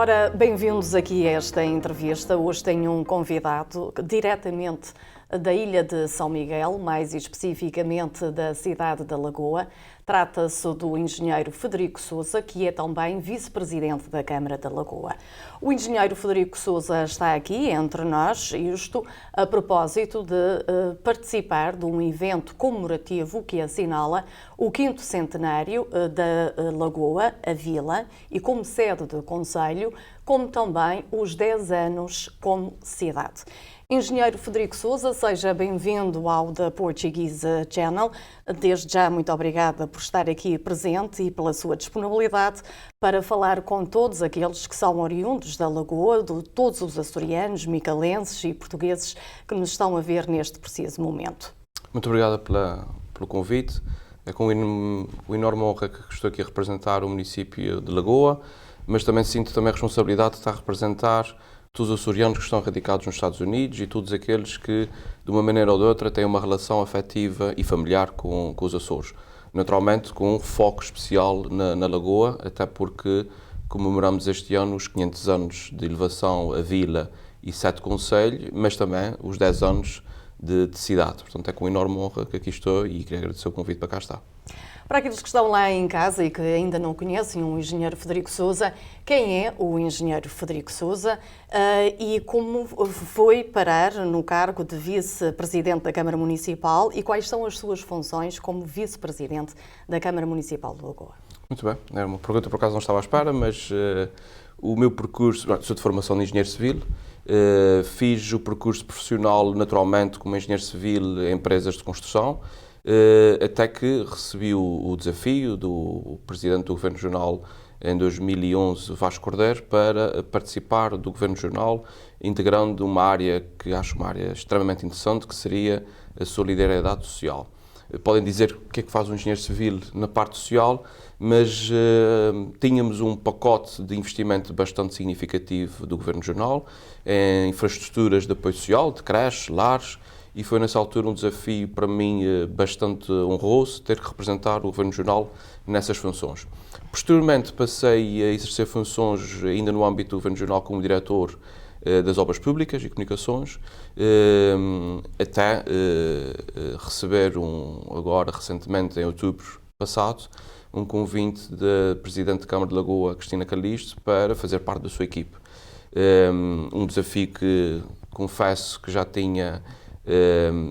Ora, bem-vindos aqui a esta entrevista. Hoje tenho um convidado diretamente da Ilha de São Miguel, mais especificamente da cidade da Lagoa. Trata-se do engenheiro Frederico Sousa, que é também vice-presidente da Câmara da Lagoa. O engenheiro Frederico Sousa está aqui entre nós, isto a propósito de participar de um evento comemorativo que assinala o 5º centenário da Lagoa, a Vila, e como sede do Conselho, como também os 10 anos como cidade. Engenheiro Frederico Sousa, seja bem-vindo ao The Portuguese Channel. Desde já, muito obrigada por estar aqui presente e pela sua disponibilidade para falar com todos aqueles que são oriundos da Lagoa, de todos os açorianos, micalenses e portugueses que nos estão a ver neste preciso momento. Muito obrigado pelo convite. É com enorme honra que estou aqui a representar o município de Lagoa, mas também sinto a responsabilidade de estar a representar todos os açorianos que estão radicados nos Estados Unidos e todos aqueles que, de uma maneira ou de outra, têm uma relação afetiva e familiar com os Açores. Naturalmente, com um foco especial na Lagoa, até porque comemoramos este ano os 500 anos de elevação à Vila e 7 concelhos, mas também os 10 anos de cidade. Portanto, é com enorme honra que aqui estou e queria agradecer o convite para cá estar. Para aqueles que estão lá em casa e que ainda não conhecem o engenheiro Frederico Sousa, quem é o engenheiro Frederico Sousa e como foi parar no cargo de vice-presidente da Câmara Municipal e quais são as suas funções como vice-presidente da Câmara Municipal de Lagoa? Muito bem, é uma pergunta por acaso não estava à espera, mas o meu percurso, sou de formação de engenheiro civil, fiz o percurso profissional naturalmente como engenheiro civil em empresas de construção, até que recebi o desafio do Presidente do Governo Regional em 2011, Vasco Cordeiro, para participar do Governo Regional, integrando uma área que acho uma área extremamente interessante, que seria a solidariedade social. Podem dizer o que é que faz um engenheiro civil na parte social, mas tínhamos um pacote de investimento bastante significativo do Governo Regional em infraestruturas de apoio social, de creches, lares, e foi nessa altura um desafio para mim bastante honroso ter que representar o Governo Regional nessas funções. Posteriormente passei a exercer funções ainda no âmbito do Governo Regional como diretor das Obras Públicas e Comunicações, até receber agora recentemente em outubro passado um convite da Presidente da Câmara de Lagoa, Cristina Calixto, para fazer parte da sua equipe. Um desafio que confesso que já tinha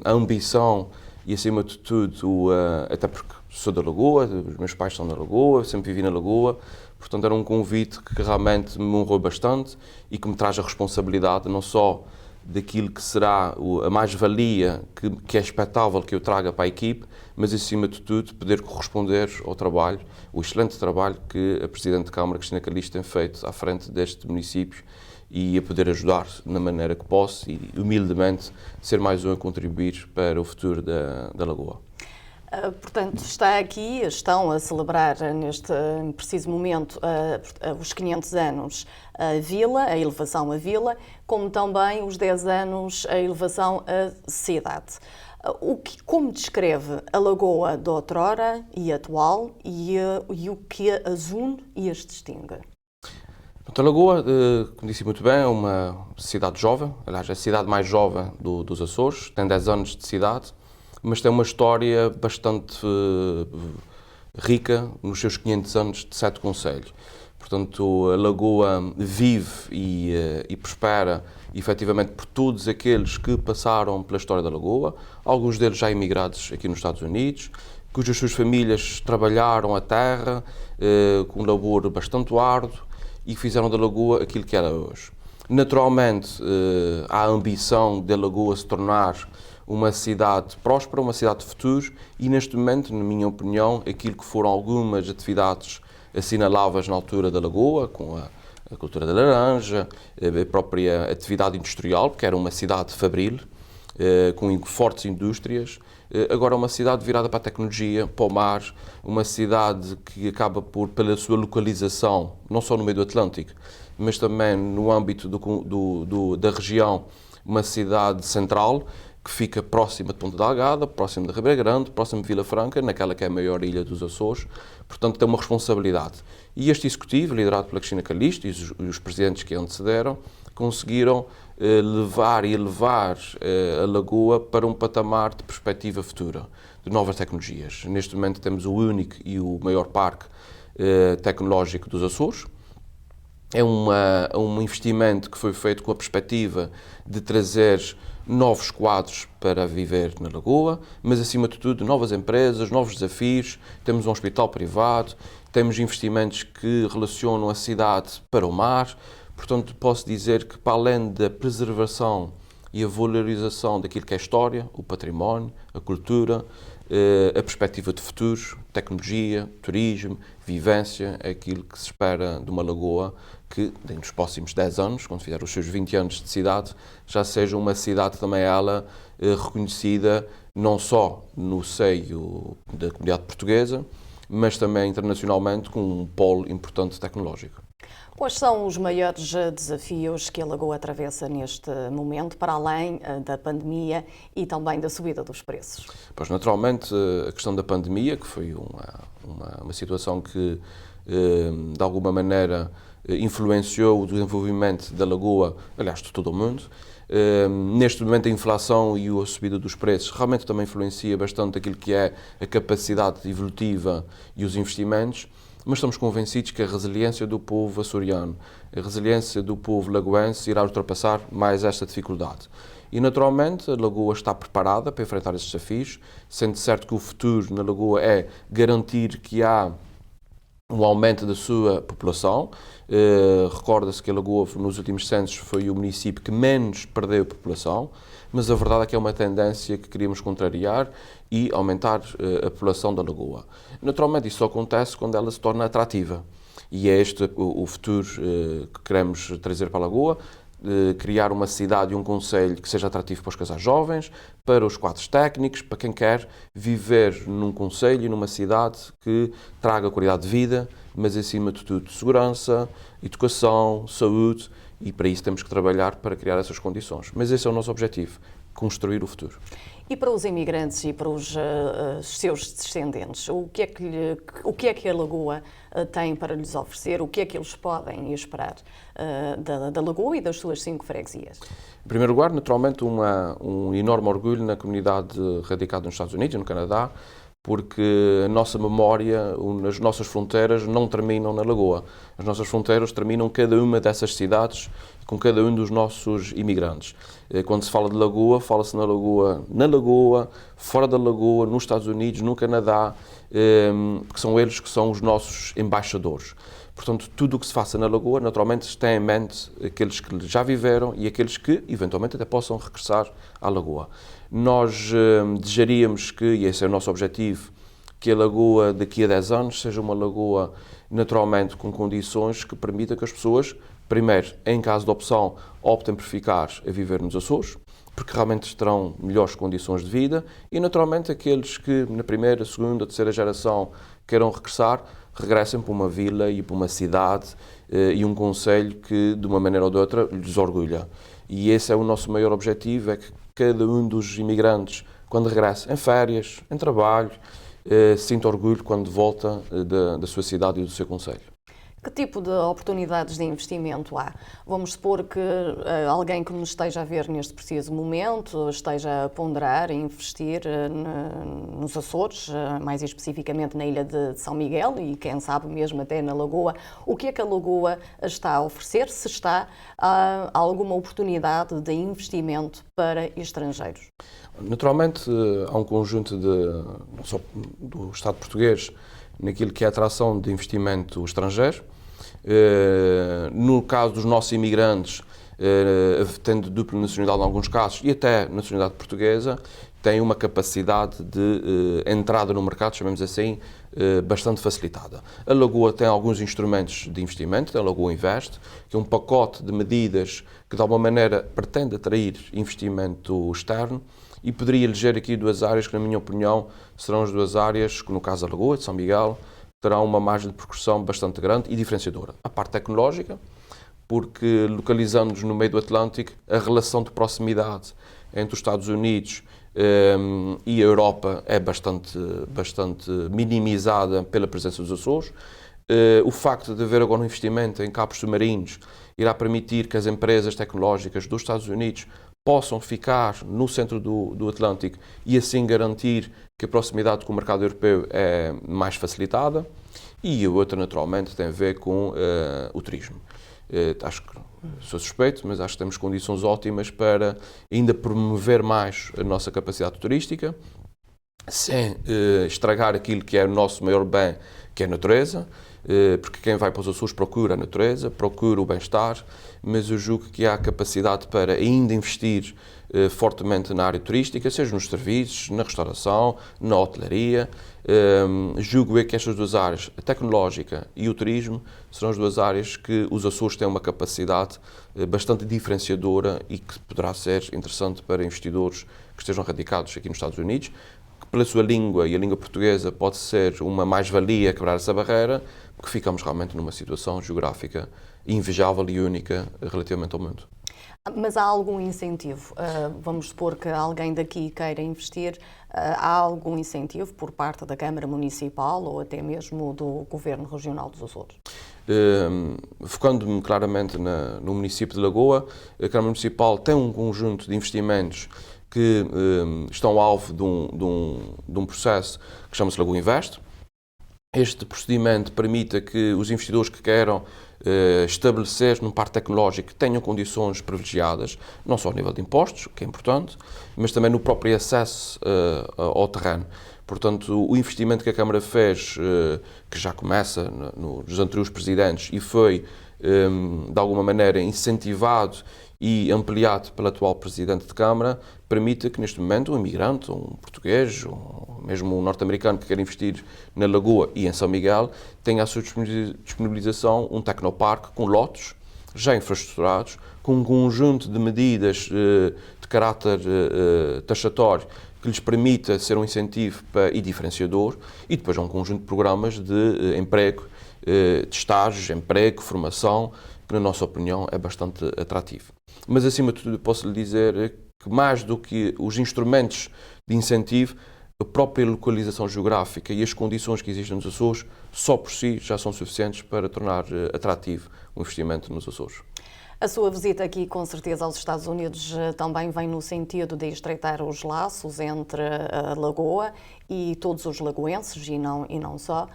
a ambição e, acima de tudo, até porque sou da Lagoa, os meus pais são da Lagoa, sempre vivi na Lagoa, portanto era um convite que realmente me honrou bastante e que me traz a responsabilidade não só daquilo que será a mais-valia que é expectável que eu traga para a equipe, mas acima de tudo poder corresponder ao trabalho, o excelente trabalho que a Presidente da Câmara, Cristina Calixto, tem feito à frente deste município e a poder ajudar na maneira que posso e humildemente ser mais um a contribuir para o futuro da Lagoa. Portanto, estão a celebrar neste preciso momento os 500 anos a Vila, a elevação à Vila, como também os 10 anos a elevação à cidade. Como descreve a Lagoa de outrora e atual e o que as une e as distingue? A Lagoa, como disse muito bem, é uma cidade jovem, aliás, é a cidade mais jovem dos Açores, tem 10 anos de cidade, mas tem uma história bastante rica nos seus 500 anos de 7 concelhos. Portanto, a Lagoa vive e prospera efetivamente por todos aqueles que passaram pela história da Lagoa, alguns deles já emigrados aqui nos Estados Unidos, cujas suas famílias trabalharam a terra com um labor bastante árduo e fizeram da Lagoa aquilo que era hoje. Naturalmente, há a ambição da Lagoa se tornar uma cidade próspera, uma cidade de futuro e, neste momento, na minha opinião, aquilo que foram algumas atividades assinaláveis na altura da Lagoa, com a cultura da laranja, a própria atividade industrial, porque era uma cidade fabril, com fortes indústrias. Agora é uma cidade virada para a tecnologia, para o mar, uma cidade que acaba pela sua localização, não só no meio do Atlântico, mas também no âmbito da região, uma cidade central, que fica próxima de Ponta Delgada, próximo de Ribeira Grande, próximo de Vila Franca, naquela que é a maior ilha dos Açores, portanto tem uma responsabilidade. E este executivo, liderado pela Cristina Calixto e os presidentes que a antecederam, conseguiram levar e elevar a Lagoa para um patamar de perspectiva futura, de novas tecnologias. Neste momento temos o único e o maior parque tecnológico dos Açores. É um investimento que foi feito com a perspectiva de trazer novos quadros para viver na Lagoa, mas acima de tudo novas empresas, novos desafios. Temos um hospital privado, temos investimentos que relacionam a cidade para o mar. Portanto, posso dizer que, para além da preservação e a valorização daquilo que é a história, o património, a cultura, a perspectiva de futuro, tecnologia, turismo, vivência, é aquilo que se espera de uma Lagoa que, dentro dos próximos 10 anos, quando fizer os seus 20 anos de cidade, já seja uma cidade também ela reconhecida não só no seio da comunidade portuguesa, mas também internacionalmente com um polo importante tecnológico. Quais são os maiores desafios que a Lagoa atravessa neste momento, para além da pandemia e também da subida dos preços? Pois, naturalmente, a questão da pandemia, que foi uma situação que, de alguma maneira, influenciou o desenvolvimento da Lagoa, aliás, de todo o mundo. Neste momento, a inflação e a subida dos preços realmente também influencia bastante aquilo que é a capacidade evolutiva e os investimentos, mas estamos convencidos que a resiliência do povo açoriano, a resiliência do povo lagoense irá ultrapassar mais esta dificuldade. E, naturalmente, a Lagoa está preparada para enfrentar esses desafios, sendo certo que o futuro na Lagoa é garantir que há um aumento da sua população. Recorda-se que a Lagoa, nos últimos censos, foi o município que menos perdeu população, mas a verdade é que é uma tendência que queríamos contrariar e aumentar a população da Lagoa. Naturalmente, isso só acontece quando ela se torna atrativa. E é este o futuro que queremos trazer para a Lagoa, criar uma cidade e um concelho que seja atrativo para os casais jovens, para os quadros técnicos, para quem quer viver num concelho e numa cidade que traga qualidade de vida, mas acima de tudo segurança, educação, saúde, e para isso temos que trabalhar para criar essas condições. Mas esse é o nosso objetivo, construir o futuro. E para os imigrantes e para os seus descendentes, o que é que a Lagoa tem para lhes oferecer? O que é que eles podem esperar da Lagoa e das suas 5 freguesias? Em primeiro lugar, naturalmente, um enorme orgulho na comunidade radicada nos Estados Unidos e no Canadá, porque a nossa memória, as nossas fronteiras não terminam na Lagoa. As nossas fronteiras terminam cada uma dessas cidades, com cada um dos nossos imigrantes. Quando se fala de Lagoa, fala-se na Lagoa, fora da Lagoa, nos Estados Unidos, no Canadá, que são eles que são os nossos embaixadores. Portanto, tudo o que se faça na Lagoa, naturalmente, tem em mente aqueles que já viveram e aqueles que, eventualmente, até possam regressar à Lagoa. Nós desejaríamos que, e esse é o nosso objetivo, que a Lagoa, daqui a 10 anos, seja uma Lagoa, naturalmente, com condições que permitam que as pessoas, primeiro, em caso de opção, optem por ficar a viver nos Açores, porque realmente terão melhores condições de vida, e, naturalmente, aqueles que, na primeira, segunda, terceira geração, queiram regressar, regressem para uma vila e para uma cidade e um concelho que, de uma maneira ou de outra, lhes orgulha. E esse é o nosso maior objetivo, é que cada um dos imigrantes, quando regressa em férias, em trabalho, sinta orgulho quando volta da sua cidade e do seu concelho. Que tipo de oportunidades de investimento há? Vamos supor que alguém que nos esteja a ver neste preciso momento esteja a ponderar e investir nos Açores, mais especificamente na ilha de São Miguel e quem sabe mesmo até na Lagoa. O que é que a Lagoa está a oferecer? Se está alguma oportunidade de investimento para estrangeiros? Naturalmente, há um conjunto não só do Estado português, naquilo que é a atração de investimento estrangeiro. No caso dos nossos imigrantes, tendo dupla nacionalidade em alguns casos e até nacionalidade portuguesa, têm uma capacidade de entrada no mercado, chamemos assim, bastante facilitada. A Lagoa tem alguns instrumentos de investimento, tem a Lagoa Invest, que é um pacote de medidas que de alguma maneira pretende atrair investimento externo, e poderia eleger aqui 2 áreas que, na minha opinião, serão as 2 áreas que, no caso da Lagoa, de São Miguel, terão uma margem de percussão bastante grande e diferenciadora. A parte tecnológica, porque localizando-nos no meio do Atlântico, a relação de proximidade entre os Estados Unidos e a Europa é bastante minimizada pela presença dos Açores. O facto de haver agora um investimento em cabos submarinos irá permitir que as empresas tecnológicas dos Estados Unidos possam ficar no centro do Atlântico e assim garantir que a proximidade com o mercado europeu é mais facilitada. E a outra, naturalmente, tem a ver com o turismo. Acho que sou suspeito, mas acho que temos condições ótimas para ainda promover mais a nossa capacidade turística, sem estragar aquilo que é o nosso maior bem, que é a natureza, porque quem vai para os Açores procura a natureza, procura o bem-estar, mas eu julgo que há capacidade para ainda investir fortemente na área turística, seja nos serviços, na restauração, na hotelaria. Julgo que estas duas áreas, a tecnológica e o turismo, serão as duas áreas que os Açores têm uma capacidade bastante diferenciadora e que poderá ser interessante para investidores que estejam radicados aqui nos Estados Unidos, que pela sua língua e a língua portuguesa pode ser uma mais-valia quebrar essa barreira, porque ficamos realmente numa situação geográfica invejável e única relativamente ao mundo. Mas há algum incentivo? Vamos supor que alguém daqui queira investir, há algum incentivo por parte da Câmara Municipal ou até mesmo do Governo Regional dos Açores? Focando-me claramente no município de Lagoa, a Câmara Municipal tem um conjunto de investimentos que estão alvo de um processo que chama-se Lagoa Invest. Este procedimento permite que os investidores que queiram estabelecer num parque tecnológico tenham condições privilegiadas, não só a nível de impostos, que é importante, mas também no próprio acesso ao terreno. Portanto, o investimento que a Câmara fez, que já começa nos anteriores presidentes e foi, de alguma maneira, incentivado e ampliado pelo atual Presidente de Câmara, permite que neste momento um imigrante, um português, ou mesmo um norte-americano que quer investir na Lagoa e em São Miguel, tenha à sua disponibilização um tecnoparque com lotes já infraestruturados, com um conjunto de medidas de caráter taxatório que lhes permita ser um incentivo e diferenciador, e depois há um conjunto de programas de emprego, de estágios, emprego, formação, que na nossa opinião é bastante atrativo. Mas acima de tudo posso lhe dizer que mais do que os instrumentos de incentivo, a própria localização geográfica e as condições que existem nos Açores só por si já são suficientes para tornar atrativo o investimento nos Açores. A sua visita aqui, com certeza, aos Estados Unidos também vem no sentido de estreitar os laços entre a Lagoa e todos os lagoenses, e não só.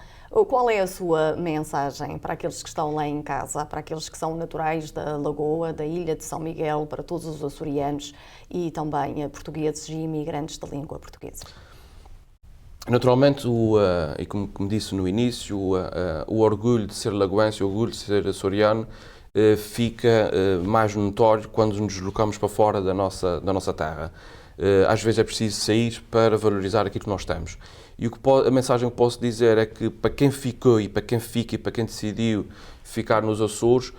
Qual é a sua mensagem para aqueles que estão lá em casa, para aqueles que são naturais da Lagoa, da ilha de São Miguel, para todos os açorianos e também portugueses e imigrantes de língua portuguesa? Naturalmente, e como disse no início, o orgulho de ser lagoense, o orgulho de ser açoriano, fica mais notório quando nos deslocamos para fora da nossa terra. Às vezes é preciso sair para valorizar aquilo que nós temos. E a mensagem que posso dizer é que para quem ficou e para quem fica e para quem decidiu ficar nos Açores,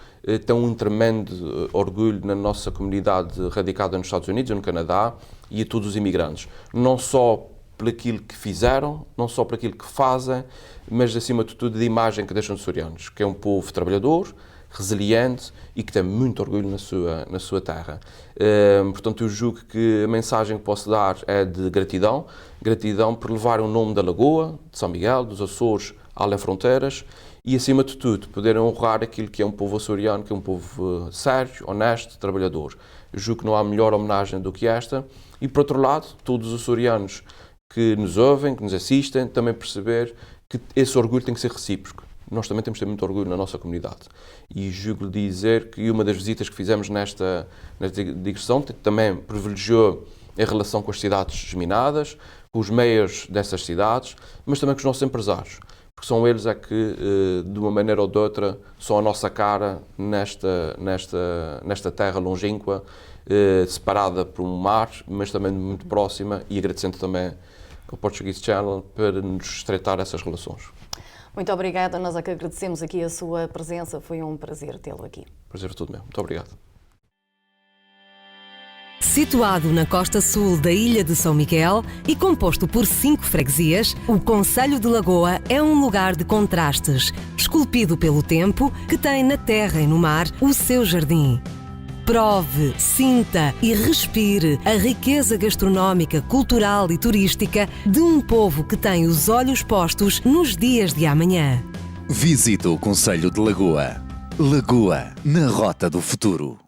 tem um tremendo orgulho na nossa comunidade radicada nos Estados Unidos e no Canadá e a todos os imigrantes. Não só por aquilo que fizeram, não só por aquilo que fazem, mas acima de tudo da imagem que deixam os açorianos, que é um povo trabalhador, resiliente e que tem muito orgulho na sua terra. Portanto, eu julgo que a mensagem que posso dar é de gratidão por levar o nome da Lagoa, de São Miguel, dos Açores, além fronteiras e, acima de tudo, poderem honrar aquilo que é um povo açoriano, que é um povo sério, honesto, trabalhador. Eu julgo que não há melhor homenagem do que esta e, por outro lado, todos os açorianos que nos ouvem, que nos assistem, também perceber que esse orgulho tem que ser recíproco. Nós também temos de ter muito orgulho na nossa comunidade. E julgo dizer que uma das visitas que fizemos nesta digressão também privilegiou a relação com as cidades geminadas, com os meios dessas cidades, mas também com os nossos empresários. Porque são eles que, de uma maneira ou de outra, são a nossa cara nesta terra longínqua, separada por um mar, mas também muito próxima, e agradecendo também ao Portuguese Channel para nos estreitar essas relações. Muito obrigada, nós é que agradecemos aqui a sua presença, foi um prazer tê-lo aqui. Prazer todo meu, muito obrigado. Situado na costa sul da ilha de São Miguel e composto por 5 freguesias, o concelho de Lagoa é um lugar de contrastes, esculpido pelo tempo que tem na terra e no mar o seu jardim. Prove, sinta e respire a riqueza gastronómica, cultural e turística de um povo que tem os olhos postos nos dias de amanhã. Visita o Concelho de Lagoa. Lagoa, na Rota do Futuro.